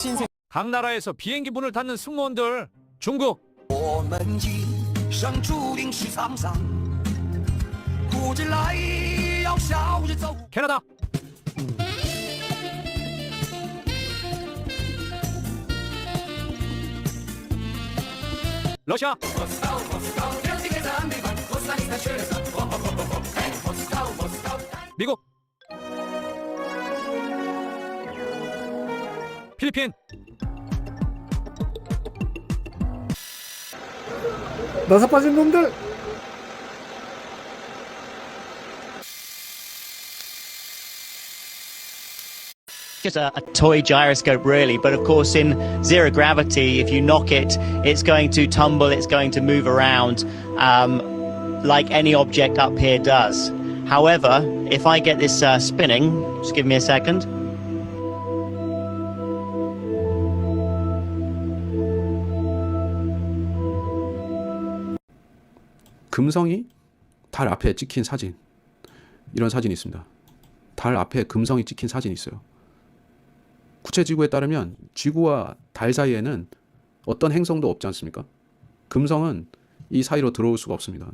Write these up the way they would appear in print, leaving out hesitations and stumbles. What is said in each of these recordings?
신생 각 나라에서 비행기 문을 닫는 승무원들. 중국, 我们一生注定是沧桑，古今来要笑着走。 캐나다, 러시아, 미국, 필리핀, 나사 빠진 놈들. Just a toy gyroscope really, but of course in zero gravity if you knock it it's going to tumble, it's going to move around like any object up here does. However, if I get this spinning, just give me a second. 금성이 달 앞에 찍힌 사진, 이런 사진이 있습니다. 달 앞에 금성이 찍힌 사진이 있어요. 구체지구에 따르면 지구와 달 사이에는 어떤 행성도 없지 않습니까? 금성은 이 사이로 들어올 수가 없습니다.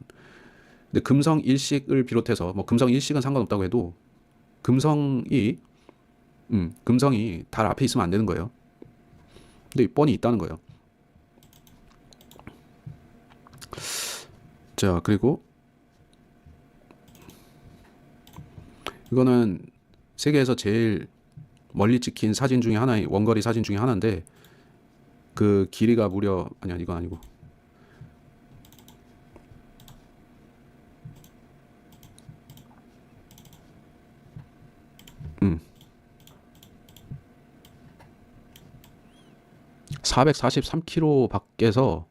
근데 금성 일식을 비롯해서 뭐 금성 일식은 상관없다고 해도 금성이 달 앞에 있으면 안 되는 거예요. 근데 뻔히 있다는 거예요. 자, 그리고 이거는 세계에서 제일 멀리 찍힌 사진 중에 하나의 원거리 사진 중에 하나인데 그 길이가 무려 아니야, 이건 아니고 443km 밖에서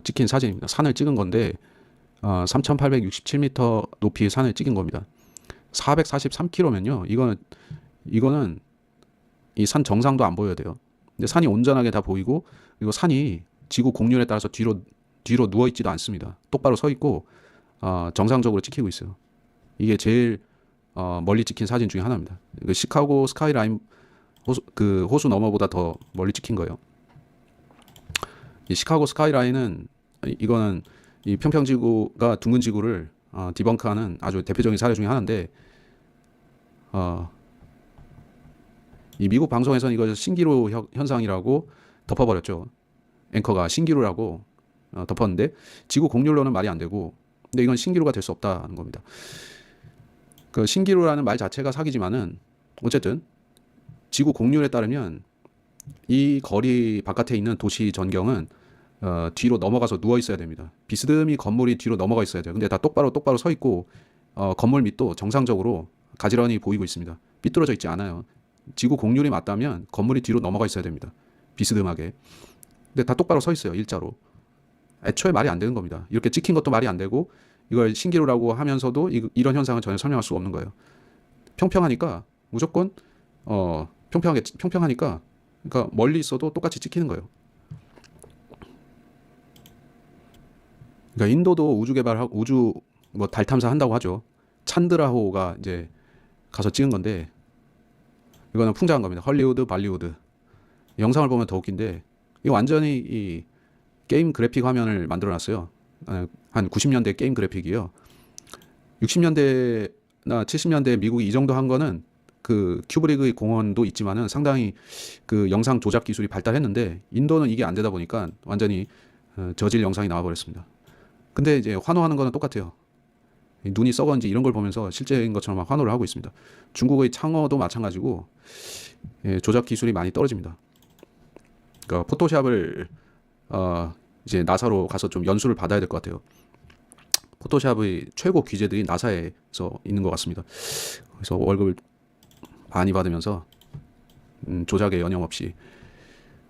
찍힌 사진입니다. 산을 찍은 건데 3,867m 높이의 산을 찍은 겁니다. 443km면요. 이거는 이 산 정상도 안 보여야 돼요. 근데 산이 온전하게 다 보이고, 그리고 산이 지구 공률에 따라서 뒤로 누워 있지도 않습니다. 똑바로 서 있고 정상적으로 찍히고 있어요. 이게 제일 멀리 찍힌 사진 중에 하나입니다. 그 시카고 스카이라인 호수 너머보다 더 멀리 찍힌 거예요. 이 시카고 스카이라인은 이거는 이 평평지구가 둥근 지구를 디벙크하는 아주 대표적인 사례 중에 하나인데 이 미국 방송에서는 이걸 신기루 현상이라고 덮어버렸죠. 앵커가 신기루라고 덮었는데 지구 공률로는 말이 안 되고, 근데 이건 신기루가 될 수 없다는 겁니다. 그 신기루라는 말 자체가 사기지만은 어쨌든 지구 공률에 따르면 이 거리 바깥에 있는 도시 전경은 뒤로 넘어가서 누워 있어야 됩니다. 비스듬히 건물이 뒤로 넘어가 있어야 돼요. 근데 다 똑바로 서 있고 건물 밑도 정상적으로 가지런히 보이고 있습니다. 삐뚤어져 있지 않아요. 지구 공률이 맞다면 건물이 뒤로 넘어가 있어야 됩니다. 비스듬하게. 근데 다 똑바로 서 있어요. 일자로. 애초에 말이 안 되는 겁니다. 이렇게 찍힌 것도 말이 안 되고 이걸 신기루라고 하면서도 이런 현상은 전혀 설명할 수가 없는 거예요. 평평하니까 무조건 평평하니까 그러니까 멀리 있어도 똑같이 찍히는 거예요. 그러니까 인도도 우주 개발하고 뭐 달 탐사한다고 하죠. 찬드라호가 이제 가서 찍은 건데 이거는 풍자한 겁니다. 헐리우드, 발리우드. 영상을 보면 더 웃긴데 이거 완전히 이 게임 그래픽 화면을 만들어 놨어요. 한 90년대 게임 그래픽이요. 60년대나 70년대 미국이 이 정도 한 거는 그 큐브릭의 공헌도 있지만은 상당히 그 영상 조작 기술이 발달했는데 인도는 이게 안 되다 보니까 완전히 저질 영상이 나와 버렸습니다. 근데 이제 환호하는 거는 똑같아요. 눈이 썩었는지 이런 걸 보면서 실제인 것처럼 환호를 하고 있습니다. 중국의 창어도 마찬가지고 조작 기술이 많이 떨어집니다. 그러니까 포토샵을 이제 나사로 가서 좀 연수를 받아야 될 것 같아요. 포토샵의 최고 귀재들이 나사에서 있는 것 같습니다. 그래서 월급을 많이 받으면서 조작에 연영 없이.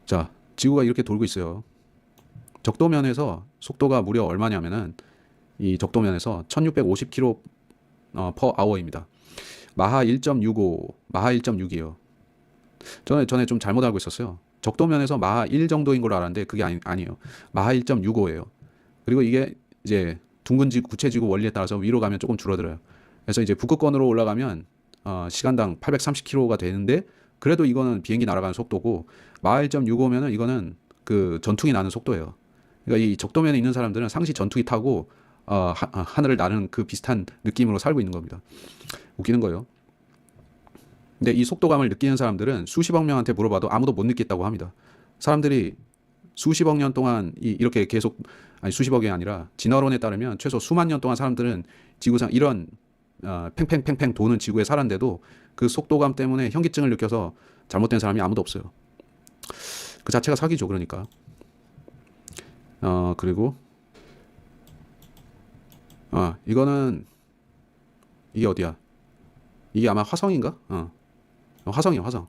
자, 지구가 이렇게 돌고 있어요. 적도면에서 속도가 무려 얼마냐면은 이 적도면에서 1650km per hour입니다. 마하 1.65, 마하 1.6이에요. 전에 좀 잘못 알고 있었어요. 적도면에서 마하 1 정도인 걸로 알았는데 그게 아니에요. 마하 1.65예요. 그리고 이게 이제 둥근 지구, 구체지구 원리에 따라서 위로 가면 조금 줄어들어요. 그래서 이제 북극권으로 올라가면 시간당 830km가 되는데 그래도 이거는 비행기 날아가는 속도고 마일 0.65면은 이거는 그 전투기 나는 속도예요. 그러니까 이 적도면에 있는 사람들은 상시 전투기 타고 하늘을 나는 그 비슷한 느낌으로 살고 있는 겁니다. 웃기는 거예요. 근데 이 속도감을 느끼는 사람들은 수십억 명한테 물어봐도 아무도 못 느꼈다고 합니다. 사람들이 수십억 년 동안 이렇게 계속, 아니 수십억이 아니라 진화론에 따르면 최소 수만 년 동안 사람들은 지구상 이런 팽팽팽팽 도는 지구에 살았는데도 그 속도감 때문에 현기증을 느껴서 잘못된 사람이 아무도 없어요. 그 자체가 사기죠. 그러니까. 그리고 이거는 이게 어디야? 이게 아마 화성인가? 화성이야, 화성.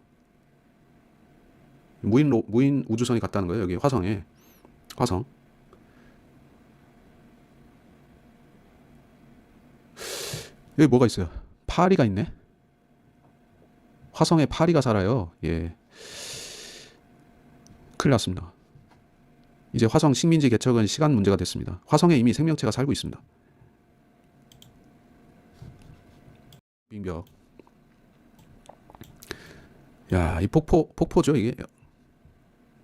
무인 우주선이 갔다는 거예요. 여기 화성에. 화성. 여기 뭐가 있어요? 파리가 있네. 화성에 파리가 살아요. 예. 큰일 났습니다. 이제 화성 식민지 개척은 시간 문제가 됐습니다. 화성에 이미 생명체가 살고 있습니다. 빙벽. 야, 이 폭포죠, 이게.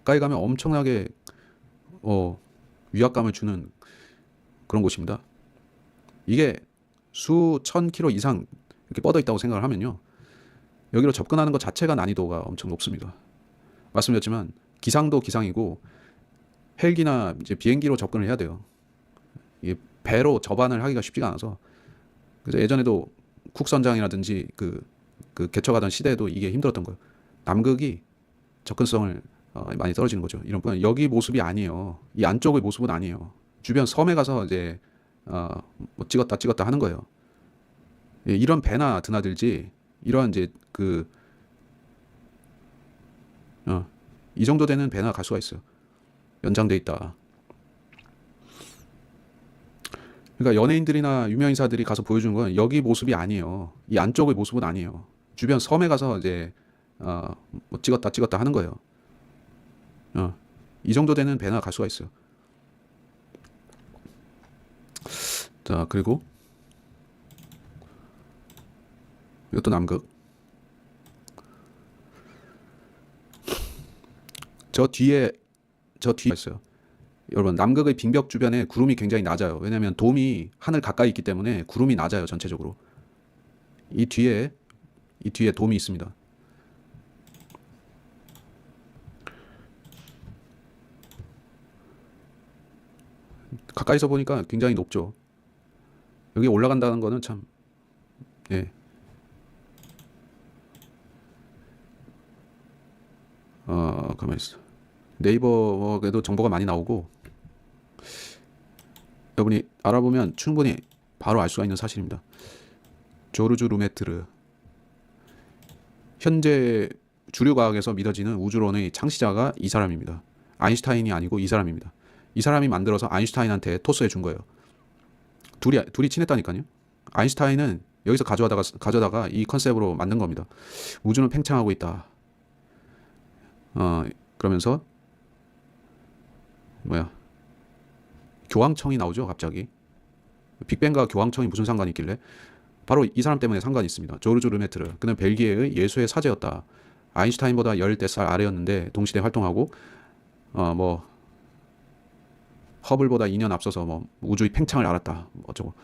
가까이 가면 엄청나게 위압감을 주는 그런 곳입니다. 이게 수천 킬로 이상 이렇게 뻗어 있다고 생각을 하면요, 여기로 접근하는 것 자체가 난이도가 엄청 높습니다. 말씀드렸지만 기상도 기상이고 헬기나 이제 비행기로 접근을 해야 돼요. 이게 배로 접안을 하기가 쉽지가 않아서. 그래서 예전에도 국선장이라든지 그 개척하던 시대에도 이게 힘들었던 거예요. 남극이 접근성을 많이 떨어지는 거죠. 이런 여기 모습이 아니에요. 이 안쪽의 모습은 아니에요. 주변 섬에 가서 이제 뭐 찍었다 하는 거예요. 예, 이런 배나 드나들지 이러한 이제 이 정도 되는 배나 갈 수가 있어요. 연장돼 있다. 그러니까 연예인들이나 유명인사들이 가서 보여주는 건 여기 모습이 아니에요. 이 안쪽의 모습은 아니에요. 주변 섬에 가서 이제 뭐 찍었다 하는 거예요. 이 정도 되는 배나 갈 수가 있어요. 자, 그리고 이것도 남극. 저 뒤에 있어요. 여러분, 남극의 빙벽 주변에 구름이 굉장히 낮아요. 왜냐하면 돔이 하늘 가까이 있기 때문에 구름이 낮아요, 전체적으로. 이 뒤에 돔이 있습니다. 가까이서 보니까 굉장히 높죠. 여기 올라간다는 거는 참, 예. 가만히 있어. 네이버에도 정보가 많이 나오고, 여러분이 알아보면 충분히 바로 알 수가 있는 사실입니다. 조르주 루메트르. 현재 주류 과학에서 믿어지는 우주론의 창시자가 이 사람입니다. 아인슈타인이 아니고 이 사람입니다. 이 사람이 만들어서 아인슈타인한테 토스해 준 거예요. 둘이 친했다니까요. 아인슈타인은 여기서 가져다가 이 컨셉으로 만든 겁니다. 우주는 팽창하고 있다. 그러면서 교황청이 나오죠, 갑자기. 빅뱅과 교황청이 무슨 상관이 있길래? 바로 이 사람 때문에 상관이 있습니다. 조르주 르메트르. 그는 벨기에의 예수의 사제였다. 아인슈타인보다 14살 아래였는데 동시대 활동하고 허블보다 2년 앞서서 우주의 팽창을 알았다. 어쩌고.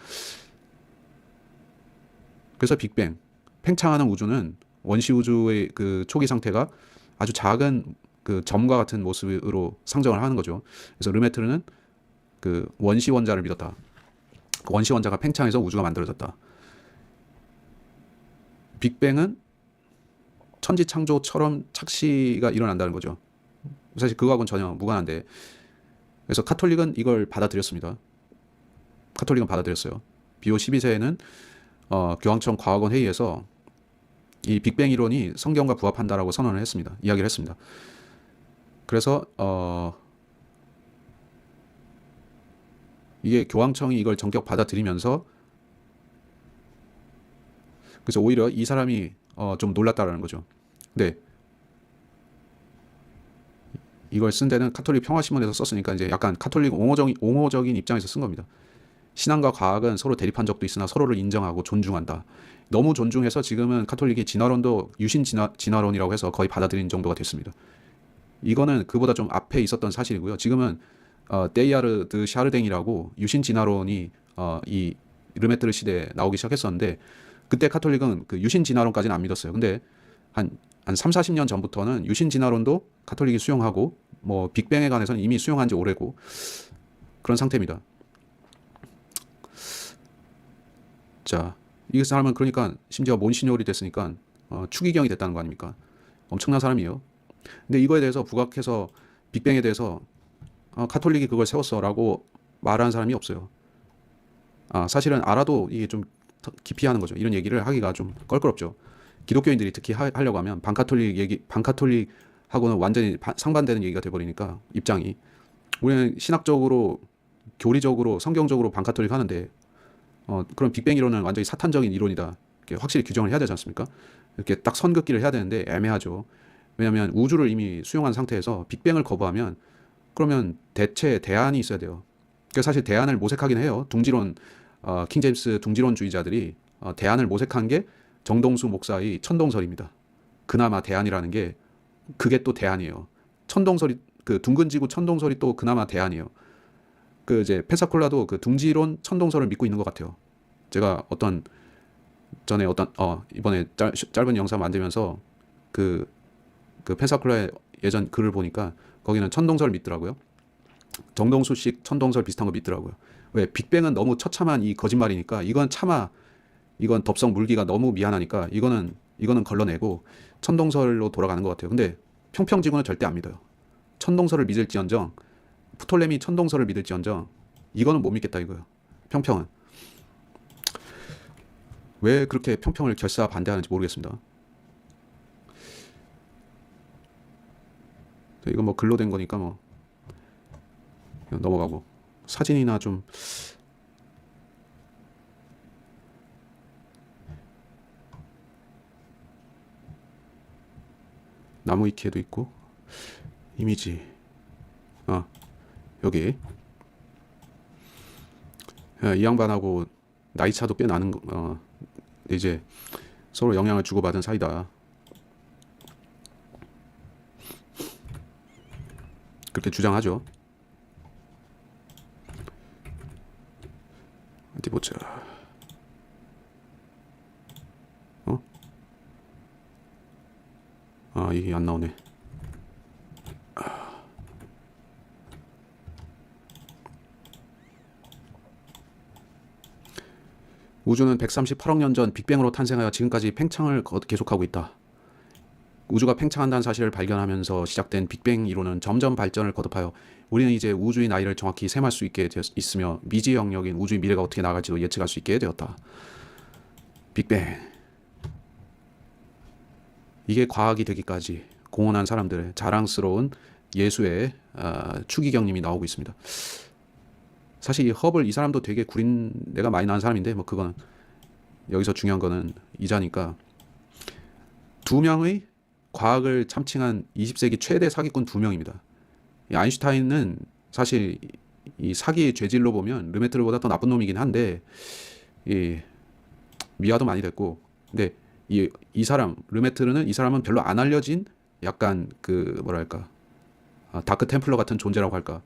그래서 빅뱅. 팽창하는 우주는 원시 우주의 그 초기 상태가 아주 작은 그 점과 같은 모습으로 상정을 하는 거죠. 그래서 르메트르는 그 원시 원자를 믿었다. 그 원시 원자가 팽창해서 우주가 만들어졌다. 빅뱅은 천지창조처럼 착시가 일어난다는 거죠. 사실 그거하고는 전혀 무관한데. 그래서 카톨릭은 이걸 받아들였습니다. 카톨릭은 받아들였어요. 비오 12세에는 교황청 과학원 회의에서 이 빅뱅 이론이 성경과 부합한다라고 선언을 했습니다. 이야기를 했습니다. 그래서 이게 교황청이 이걸 전격 받아들이면서, 그래서 오히려 이 사람이 좀 놀랐다라는 거죠. 네. 이걸 쓴 데는 카톨릭 평화신문에서 썼으니까 이제 약간 카톨릭 옹호적인 입장에서 쓴 겁니다. 신앙과 과학은 서로 대립한 적도 있으나 서로를 인정하고 존중한다. 너무 존중해서 지금은 카톨릭이 진화론도 유신 진화론이라고 해서 거의 받아들이는 정도가 됐습니다. 이거는 그보다 좀 앞에 있었던 사실이고요. 지금은 데이아르 드 샤르댕이라고 유신 진화론이 이 르메트르 시대에 나오기 시작했었는데 그때 카톨릭은 그 유신 진화론까지는 안 믿었어요. 근데 한 3, 40년 전부터는 유신 진화론도 카톨릭이 수용하고 뭐 빅뱅에 관해서는 이미 수용한 지 오래고 그런 상태입니다. 자, 이 사람은 그러니까 심지어 몬시뇨리 됐으니까 추기경이 됐다는 거 아닙니까? 엄청난 사람이에요. 근데 이거에 대해서 부각해서 빅뱅에 대해서 카톨릭이 그걸 세웠어라고 말하는 사람이 없어요. 사실은 알아도 이게 좀 기피하는 거죠. 이런 얘기를 하기가 좀 껄끄럽죠. 기독교인들이 특히 하려고 하면 반카톨릭하고는 완전히 상반되는 얘기가 돼버리니까 입장이. 우리는 신학적으로, 교리적으로, 성경적으로 반카톨릭 하는데 그런 빅뱅 이론은 완전히 사탄적인 이론이다. 이렇게 확실히 규정을 해야 되지 않습니까? 이렇게 딱 선긋기를 해야 되는데 애매하죠. 왜냐하면 우주를 이미 수용한 상태에서 빅뱅을 거부하면 그러면 대체 대안이 있어야 돼요. 그래서 사실 대안을 모색하긴 해요. 둥지론, 킹제임스 둥지론주의자들이 대안을 모색한 게 정동수 목사의 천동설입니다. 그나마 대안이라는 게 그게 또 대안이에요. 천동설이 그 둥근 지구 천동설이 또 그나마 대안이에요. 그 이제 펜사콜라도 그 둥지론 천동설을 믿고 있는 것 같아요. 제가 전에 이번에 짧은 영상 만들면서 그 펜사콜라의 예전 글을 보니까 거기는 천동설을 믿더라고요. 정동수식 천동설 비슷한 거 믿더라고요. 왜? 빅뱅은 너무 처참한 이 거짓말이니까 이건 덥석 물기가 너무 미안하니까 이거는 걸러내고 천동설로 돌아가는 것 같아요. 근데 평평지구는 절대 안 믿어요. 천동설을 믿을지언정, 프톨레미 천동설을 믿을지언정 이거는 못 믿겠다 이거예요. 평평은. 왜 그렇게 평평을 결사 반대하는지 모르겠습니다. 이건 뭐 글로 된 거니까 뭐 넘어가고 사진이나 좀 나무 위키에도 있고 이미지 여기 이 양반하고 나이 차도 꽤 나는 이제 서로 영향을 주고받은 사이다. 그렇게 주장하죠. 어디 보자. 이게 안 나오네. 우주는 138억 년 전 빅뱅으로 탄생하여 지금까지 팽창을 계속하고 있다. 우주가 팽창한다는 사실을 발견하면서 시작된 빅뱅 이론은 점점 발전을 거듭하여 우리는 이제 우주의 나이를 정확히 셈할 수 있게 있으며 미지 영역인 우주의 미래가 어떻게 나갈지도 예측할 수 있게 되었다. 빅뱅. 이게 과학이 되기까지 공헌한 사람들의 자랑스러운 예수의 추기경님이 나오고 있습니다. 사실 이 허블 이 사람도 되게 구린 내가 많이 나는 사람인데 뭐 그거는 여기서 중요한 거는 이자니까 두 명의 과학을 참칭한 20세기 최대 사기꾼 두 명입니다. 이 아인슈타인은 사실 이 사기의 죄질로 보면 르메트르보다 더 나쁜 놈이긴 한데 미화도 많이 됐고 근데 이 사람 르메트르는 이 사람은 별로 안 알려진 약간 그 뭐랄까 다크 템플러 같은 존재라고 할까.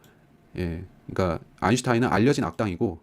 그러니까 아인슈타인은 알려진 악당이고